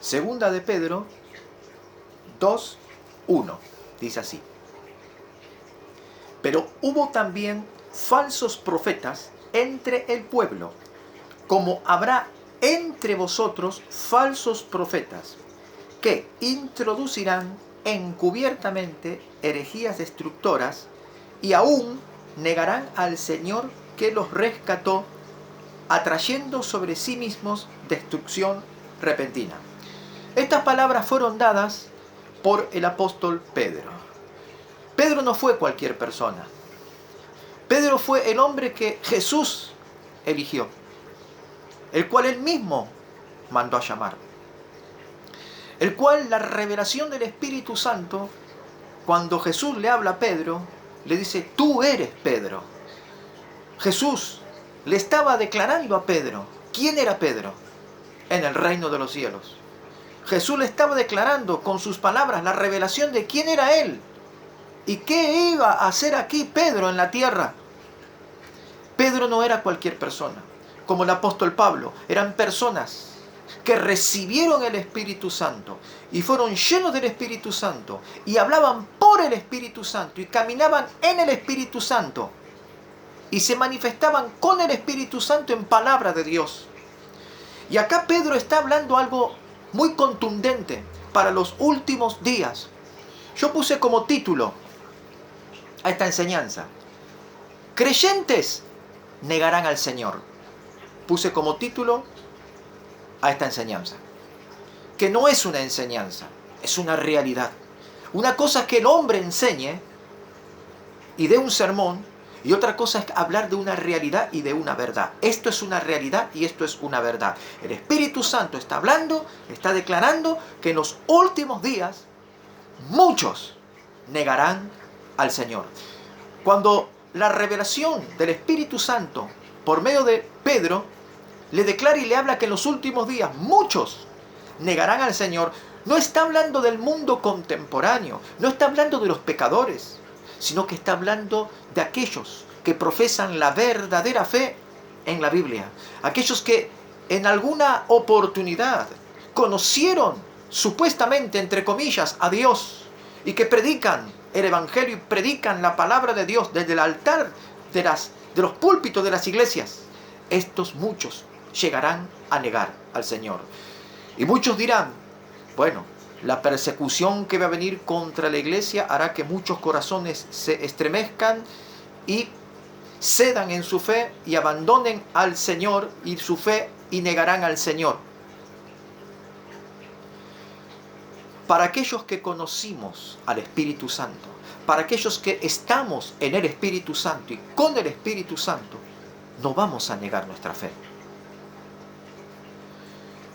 Segunda de Pedro 2:1. Dice así: pero hubo también falsos profetas entre el pueblo, como habrá entre vosotros falsos profetas, que introducirán encubiertamente herejías destructoras, y aún negarán al Señor que los rescató, atrayendo sobre sí mismos destrucción repentina. Estas palabras fueron dadas por el apóstol Pedro. Pedro no fue cualquier persona. Pedro fue el hombre que Jesús eligió, el cual él mismo mandó a llamar, el cual la revelación del Espíritu Santo, cuando Jesús le habla a Pedro, le dice: tú eres Pedro. Jesús le estaba declarando a Pedro quién era Pedro en el reino de los cielos. Jesús le estaba declarando con sus palabras la revelación de quién era él y qué iba a hacer aquí Pedro en la tierra. Pedro no era cualquier persona, como el apóstol Pablo. Eran personas que recibieron el Espíritu Santo y fueron llenos del Espíritu Santo y hablaban por el Espíritu Santo y caminaban en el Espíritu Santo y se manifestaban con el Espíritu Santo en palabra de Dios. Y acá Pedro está hablando algo muy contundente para los últimos días. Yo puse como título a esta enseñanza: creyentes negarán al Señor. Puse como título a esta enseñanza, que no es una enseñanza, es una realidad. Una cosa es que el hombre enseñe y dé un sermón, y otra cosa es hablar de una realidad y de una verdad. Esto es una realidad y esto es una verdad. El Espíritu Santo está hablando, está declarando que en los últimos días muchos negarán al Señor. Cuando la revelación del Espíritu Santo por medio de Pedro le declara y le habla que en los últimos días muchos negarán al Señor, no está hablando del mundo contemporáneo, no está hablando de los pecadores, sino que está hablando de aquellos que profesan la verdadera fe en la Biblia, aquellos que en alguna oportunidad conocieron supuestamente, entre comillas, a Dios, y que predican el Evangelio y predican la palabra de Dios desde el altar de los púlpitos de las iglesias. Estos muchos llegarán a negar al Señor. Y muchos dirán: bueno, la persecución que va a venir contra la iglesia hará que muchos corazones se estremezcan y cedan en su fe y abandonen al Señor y su fe y negarán al Señor. Para aquellos que conocimos al Espíritu Santo, para aquellos que estamos en el Espíritu Santo y con el Espíritu Santo, no vamos a negar nuestra fe.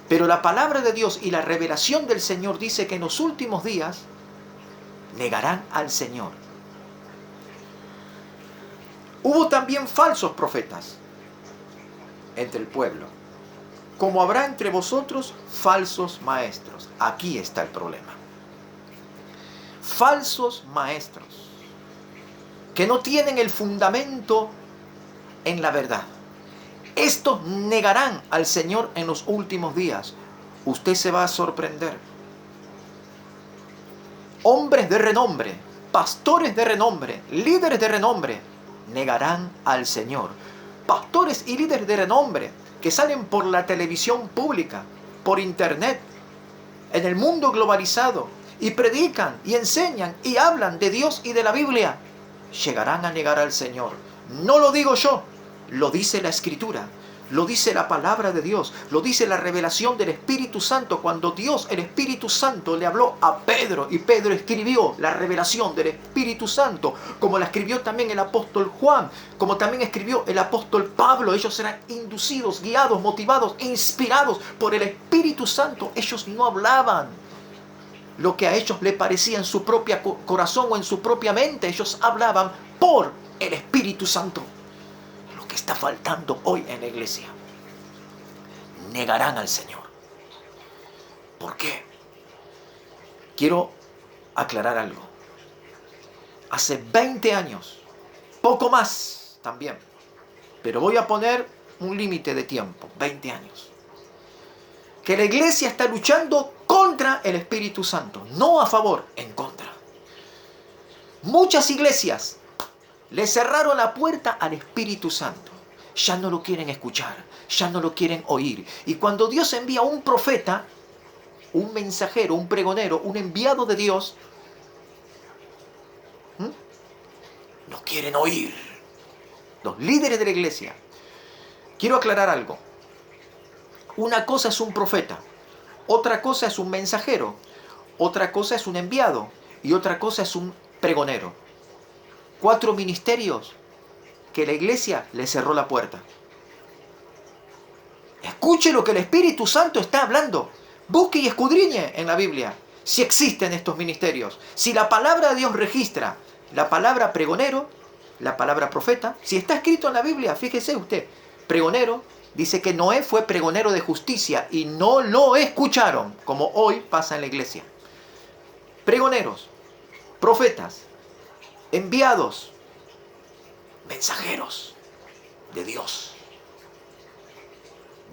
Pero la palabra de Dios y la revelación del Señor dice que en los últimos días negarán al Señor. Hubo también falsos profetas entre el pueblo, como habrá entre vosotros falsos maestros. Aquí está el problema. Falsos maestros que no tienen el fundamento en la verdad. Estos negarán al Señor en los últimos días. Usted se va a sorprender. Hombres de renombre, pastores de renombre, líderes de renombre, negarán al Señor. Pastores y líderes de renombre que salen por la televisión pública, por internet, en el mundo globalizado, y predican y enseñan y hablan de Dios y de la Biblia, llegarán a negar al Señor. No lo digo yo, lo dice la Escritura, lo dice la palabra de Dios, lo dice la revelación del Espíritu Santo. Cuando Dios, el Espíritu Santo, le habló a Pedro y Pedro escribió la revelación del Espíritu Santo, como la escribió también el apóstol Juan, como también escribió el apóstol Pablo. Ellos eran inducidos, guiados, motivados, inspirados por el Espíritu Santo. Ellos no hablaban lo que a ellos les parecía en su propio corazón o en su propia mente. Ellos hablaban por el Espíritu Santo. Lo que está faltando hoy en la iglesia: negarán al Señor. ¿Por qué? Quiero aclarar algo. Hace 20 años, poco más también, pero voy a poner un límite de tiempo: 20 años, que la iglesia está luchando contra el Espíritu Santo, no a favor, en contra. Muchas iglesias le cerraron la puerta al Espíritu Santo. Ya no lo quieren escuchar, ya no lo quieren oír. Y cuando Dios envía un profeta, un mensajero, un pregonero, un enviado de Dios, no quieren oír. Los líderes de la iglesia. Quiero aclarar algo. Una cosa es un profeta, otra cosa es un mensajero, otra cosa es un enviado y otra cosa es un pregonero. 4 ministerios que la iglesia le cerró la puerta. Escuche lo que el Espíritu Santo está hablando. Busque y escudriñe en la Biblia si existen estos ministerios. Si la palabra de Dios registra la palabra pregonero, la palabra profeta. Si está escrito en la Biblia, fíjese usted, pregonero, dice que Noé fue pregonero de justicia y no lo escucharon, como hoy pasa en la iglesia. Pregoneros, profetas, enviados, mensajeros de Dios,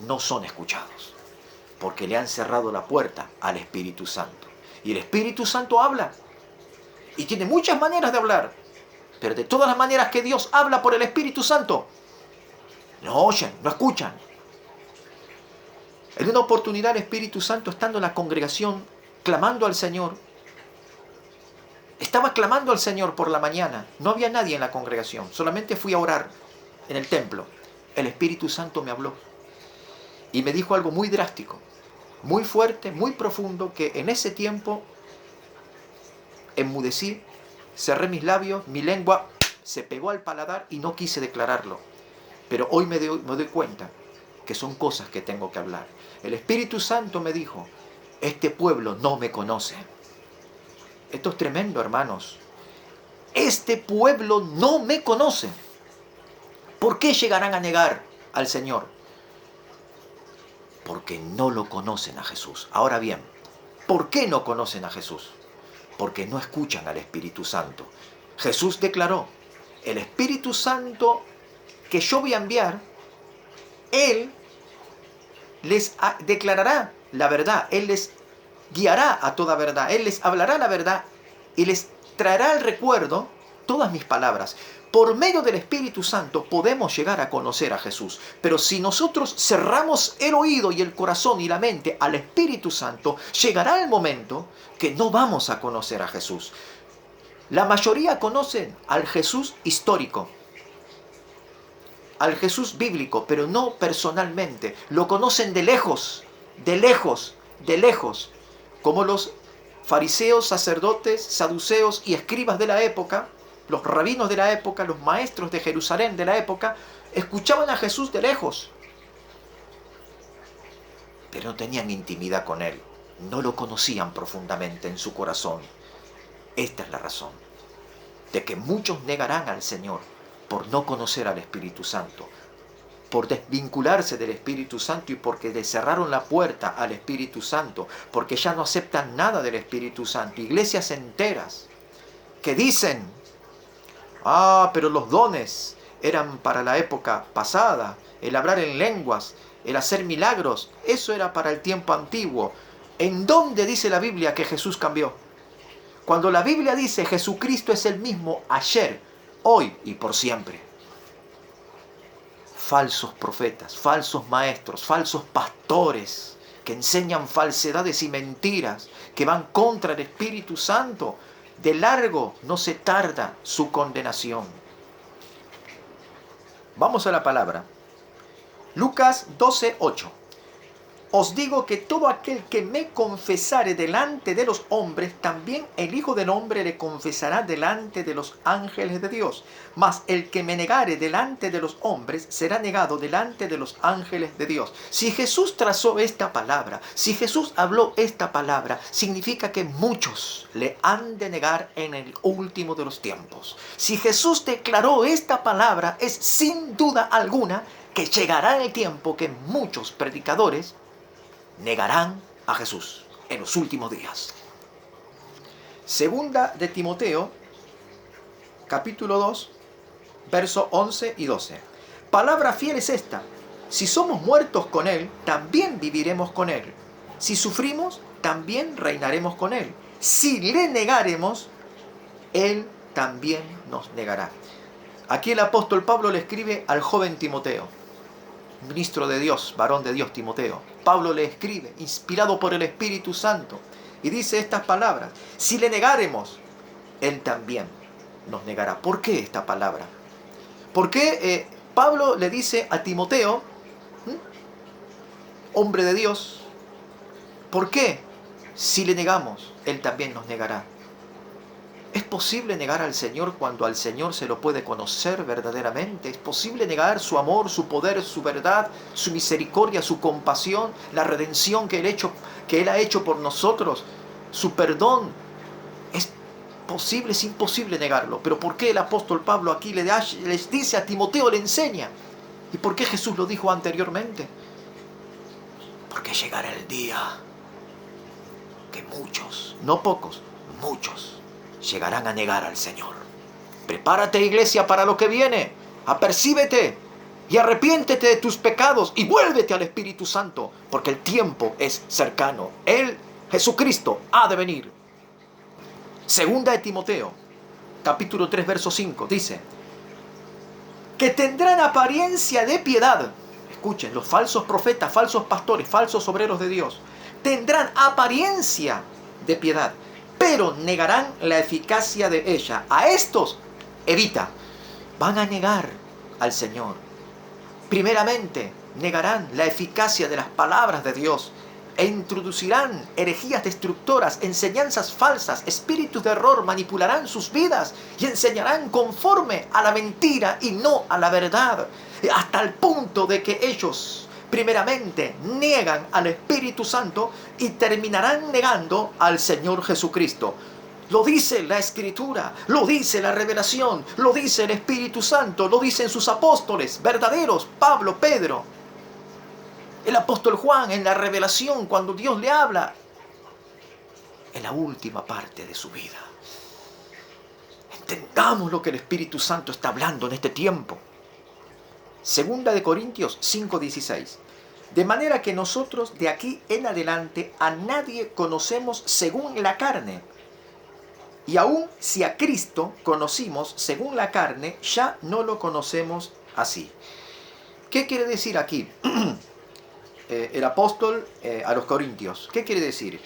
no son escuchados porque le han cerrado la puerta al Espíritu Santo. Y el Espíritu Santo habla y tiene muchas maneras de hablar, pero de todas las maneras que Dios habla por el Espíritu Santo, no oyen, no escuchan. En una oportunidad el Espíritu Santo, estando en la congregación clamando al Señor, estaba clamando al Señor por la mañana, no había nadie en la congregación, solamente fui a orar en el templo. El Espíritu Santo me habló y me dijo algo muy drástico, muy fuerte, muy profundo, que en ese tiempo enmudecí, cerré mis labios, mi lengua se pegó al paladar y no quise declararlo. Pero hoy me doy cuenta que son cosas que tengo que hablar. El Espíritu Santo me dijo, este pueblo no me conoce. Esto es tremendo, hermanos. Este pueblo no me conoce. ¿Por qué llegarán a negar al Señor? Porque no lo conocen a Jesús. Ahora bien, ¿por qué no conocen a Jesús? Porque no escuchan al Espíritu Santo. Jesús declaró, el Espíritu Santo que yo voy a enviar, Él les declarará la verdad, Él les guiará a toda verdad, Él les hablará la verdad y les traerá al recuerdo todas mis palabras. Por medio del Espíritu Santo podemos llegar a conocer a Jesús, pero si nosotros cerramos el oído y el corazón y la mente al Espíritu Santo, llegará el momento que no vamos a conocer a Jesús. La mayoría conocen al Jesús histórico, al Jesús bíblico, pero no personalmente. Lo conocen de lejos, de lejos, de lejos. Como los fariseos, sacerdotes, saduceos y escribas de la época, los rabinos de la época, los maestros de Jerusalén de la época, escuchaban a Jesús de lejos, pero no tenían intimidad con Él, no lo conocían profundamente en su corazón. Esta es la razón de que muchos negarán al Señor por no conocer al Espíritu Santo, por desvincularse del Espíritu Santo y porque le cerraron la puerta al Espíritu Santo, porque ya no aceptan nada del Espíritu Santo. Iglesias enteras que dicen, pero los dones eran para la época pasada, el hablar en lenguas, el hacer milagros, eso era para el tiempo antiguo. ¿En dónde dice la Biblia que Jesús cambió? Cuando la Biblia dice Jesucristo es el mismo ayer, hoy y por siempre. Falsos profetas, falsos maestros, falsos pastores que enseñan falsedades y mentiras, que van contra el Espíritu Santo. De largo no se tarda su condenación. Vamos a la palabra. Lucas 12:8. Os digo que todo aquel que me confesare delante de los hombres, también el Hijo del Hombre le confesará delante de los ángeles de Dios. Mas el que me negare delante de los hombres, será negado delante de los ángeles de Dios. Si Jesús trazó esta palabra, si Jesús habló esta palabra, significa que muchos le han de negar en el último de los tiempos. Si Jesús declaró esta palabra, es sin duda alguna que llegará el tiempo que muchos predicadores negarán a Jesús en los últimos días. Segunda de Timoteo, capítulo 2, versos 11 y 12. Palabra fiel es esta: si somos muertos con Él, también viviremos con Él. Si sufrimos, también reinaremos con Él. Si le negaremos, Él también nos negará. Aquí el apóstol Pablo le escribe al joven Timoteo, ministro de Dios, varón de Dios Timoteo. Pablo le escribe, inspirado por el Espíritu Santo, y dice estas palabras: si le negaremos, Él también nos negará. ¿Por qué esta palabra? ¿Por qué Pablo le dice a Timoteo, hombre de Dios, por qué si le negamos, Él también nos negará? ¿Es posible negar al Señor cuando al Señor se lo puede conocer verdaderamente? ¿Es posible negar su amor, su poder, su verdad, su misericordia, su compasión, la redención que Él ha hecho por nosotros, su perdón? Es posible, es imposible negarlo. Pero ¿por qué el apóstol Pablo aquí les dice a Timoteo, le enseña? ¿Y por qué Jesús lo dijo anteriormente? Porque llegará el día que muchos, no pocos, muchos, llegarán a negar al Señor. Prepárate, iglesia, para lo que viene. Apercíbete y arrepiéntete de tus pecados y vuélvete al Espíritu Santo, porque el tiempo es cercano. Él, Jesucristo, ha de venir. Segunda de Timoteo, capítulo 3, verso 5, dice que tendrán apariencia de piedad. Escuchen, los falsos profetas, falsos pastores, falsos obreros de Dios, tendrán apariencia de piedad, pero negarán la eficacia de ella. A estos, evita. Van a negar al Señor. Primeramente, negarán la eficacia de las palabras de Dios e introducirán herejías destructoras, enseñanzas falsas, espíritus de error, manipularán sus vidas y enseñarán conforme a la mentira y no a la verdad, hasta el punto de que ellos primeramente niegan al Espíritu Santo y terminarán negando al Señor Jesucristo. Lo dice la Escritura, lo dice la revelación, lo dice el Espíritu Santo, lo dicen sus apóstoles verdaderos, Pablo, Pedro, el apóstol Juan, en la revelación, cuando Dios le habla en la última parte de su vida. Entendamos lo que el Espíritu Santo está hablando en este tiempo. Segunda de Corintios 5:16. De manera que nosotros de aquí en adelante a nadie conocemos según la carne. Y aun si a Cristo conocimos según la carne, ya no lo conocemos así. ¿Qué quiere decir aquí el apóstol a los corintios? ¿Qué quiere decir?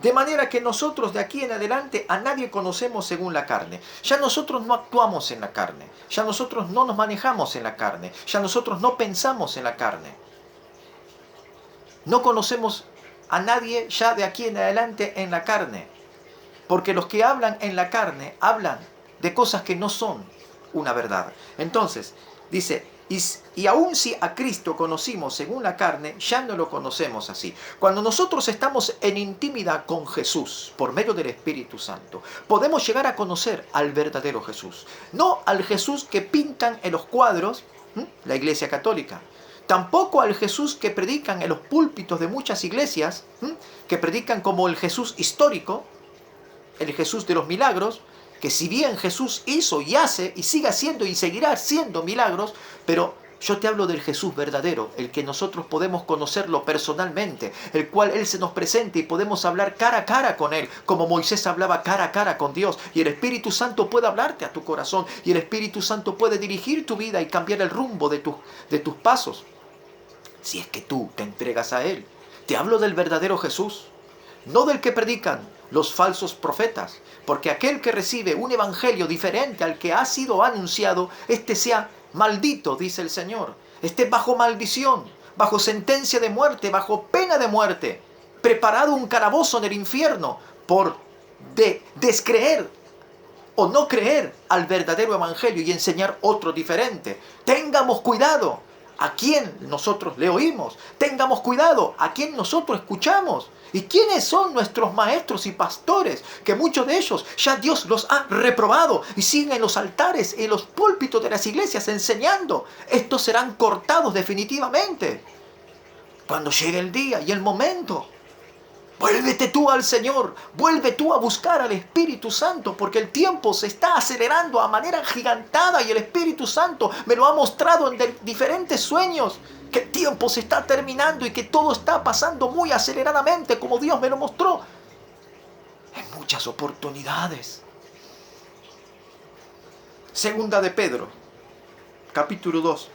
De manera que nosotros de aquí en adelante a nadie conocemos según la carne. Ya nosotros no actuamos en la carne. Ya nosotros no nos manejamos en la carne. Ya nosotros no pensamos en la carne. No conocemos a nadie ya de aquí en adelante en la carne. Porque los que hablan en la carne hablan de cosas que no son una verdad. Entonces, dice, y aun si a Cristo conocimos según la carne, ya no lo conocemos así. Cuando nosotros estamos en intimidad con Jesús, por medio del Espíritu Santo, podemos llegar a conocer al verdadero Jesús. No al Jesús que pintan en los cuadros, la Iglesia Católica. Tampoco al Jesús que predican en los púlpitos de muchas iglesias, que predican como el Jesús histórico, el Jesús de los milagros, que si bien Jesús hizo y hace y sigue haciendo y seguirá haciendo milagros, pero yo te hablo del Jesús verdadero, el que nosotros podemos conocerlo personalmente, el cual Él se nos presenta y podemos hablar cara a cara con Él, como Moisés hablaba cara a cara con Dios, y el Espíritu Santo puede hablarte a tu corazón, y el Espíritu Santo puede dirigir tu vida y cambiar el rumbo de tus pasos, si es que tú te entregas a Él. Te hablo del verdadero Jesús, no del que predican los falsos profetas, porque aquel que recibe un evangelio diferente al que ha sido anunciado, este sea maldito, dice el Señor, esté bajo maldición, bajo sentencia de muerte, bajo pena de muerte, preparado un calabozo en el infierno por descreer o no creer al verdadero evangelio y enseñar otro diferente. Tengamos cuidado a quién nosotros le oímos, tengamos cuidado a quién nosotros escuchamos. ¿Y quiénes son nuestros maestros y pastores? Que muchos de ellos ya Dios los ha reprobado y siguen en los altares, en los púlpitos de las iglesias enseñando. Estos serán cortados definitivamente cuando llegue el día y el momento. Vuélvete tú al Señor, vuelve tú a buscar al Espíritu Santo, porque el tiempo se está acelerando a manera gigantada y el Espíritu Santo me lo ha mostrado en diferentes sueños, que el tiempo se está terminando y que todo está pasando muy aceleradamente, como Dios me lo mostró en muchas oportunidades. Segunda de Pedro, capítulo 2,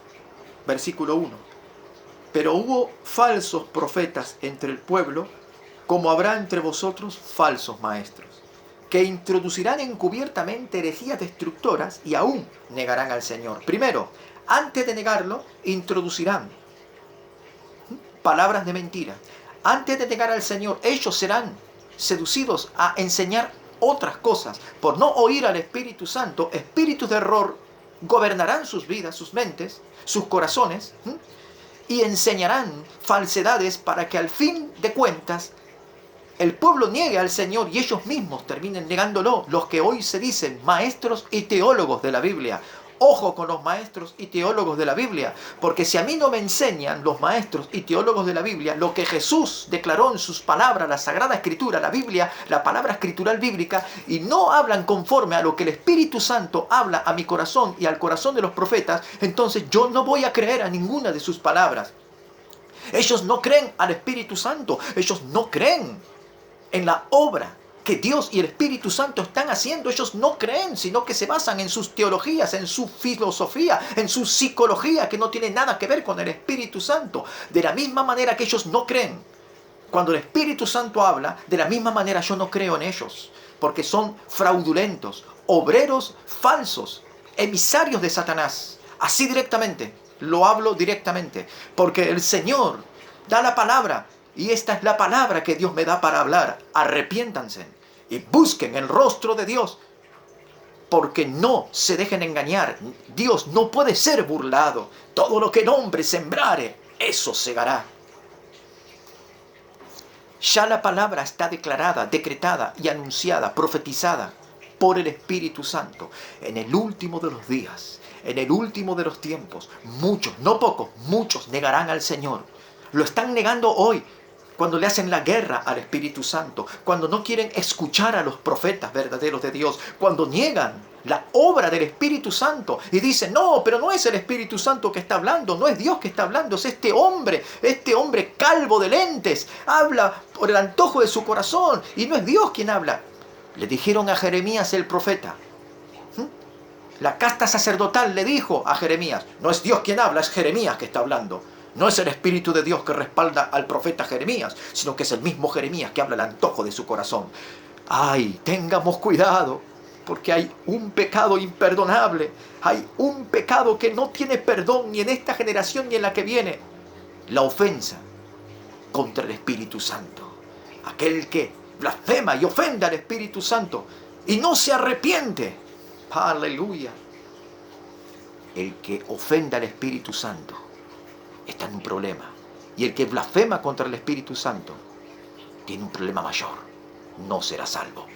versículo 1. Pero hubo falsos profetas entre el pueblo, como habrá entre vosotros falsos maestros, que introducirán encubiertamente herejías destructoras y aún negarán al Señor. Primero, antes de negarlo, introducirán palabras de mentira. Antes de negar al Señor, ellos serán seducidos a enseñar otras cosas. Por no oír al Espíritu Santo, espíritus de error gobernarán sus vidas, sus mentes, sus corazones, y enseñarán falsedades para que al fin de cuentas el pueblo niegue al Señor y ellos mismos terminen negándolo, los que hoy se dicen maestros y teólogos de la Biblia. Ojo con los maestros y teólogos de la Biblia, porque si a mí no me enseñan los maestros y teólogos de la Biblia lo que Jesús declaró en sus palabras, la Sagrada Escritura, la Biblia, la palabra escritural bíblica, y no hablan conforme a lo que el Espíritu Santo habla a mi corazón y al corazón de los profetas, entonces yo no voy a creer a ninguna de sus palabras. Ellos no creen al Espíritu Santo, ellos no creen en la obra que Dios y el Espíritu Santo están haciendo. Ellos no creen, sino que se basan en sus teologías, en su filosofía, en su psicología, que no tiene nada que ver con el Espíritu Santo. De la misma manera que ellos no creen cuando el Espíritu Santo habla, de la misma manera yo no creo en ellos, porque son fraudulentos, obreros falsos, emisarios de Satanás. Así directamente, lo hablo directamente, porque el Señor da la palabra. Y esta es la palabra que Dios me da para hablar. Arrepiéntanse y busquen el rostro de Dios, porque no se dejen engañar. Dios no puede ser burlado. Todo lo que el hombre sembrare, eso segará. Ya la palabra está declarada, decretada y anunciada, profetizada por el Espíritu Santo. En el último de los días, en el último de los tiempos, muchos, no pocos, muchos negarán al Señor. Lo están negando hoy. Cuando le hacen la guerra al Espíritu Santo, cuando no quieren escuchar a los profetas verdaderos de Dios, cuando niegan la obra del Espíritu Santo y dicen, no, pero no es el Espíritu Santo que está hablando, no es Dios que está hablando, es este hombre calvo de lentes, habla por el antojo de su corazón y no es Dios quien habla. Le dijeron a Jeremías el profeta, la casta sacerdotal le dijo a Jeremías, no es Dios quien habla, es Jeremías que está hablando. No es el Espíritu de Dios que respalda al profeta Jeremías, sino que es el mismo Jeremías que habla al antojo de su corazón. ¡Ay! Tengamos cuidado, porque hay un pecado imperdonable. Hay un pecado que no tiene perdón ni en esta generación ni en la que viene. La ofensa contra el Espíritu Santo. Aquel que blasfema y ofende al Espíritu Santo y no se arrepiente. ¡Aleluya! El que ofenda al Espíritu Santo está en un problema. Y el que blasfema contra el Espíritu Santo tiene un problema mayor. No será salvo.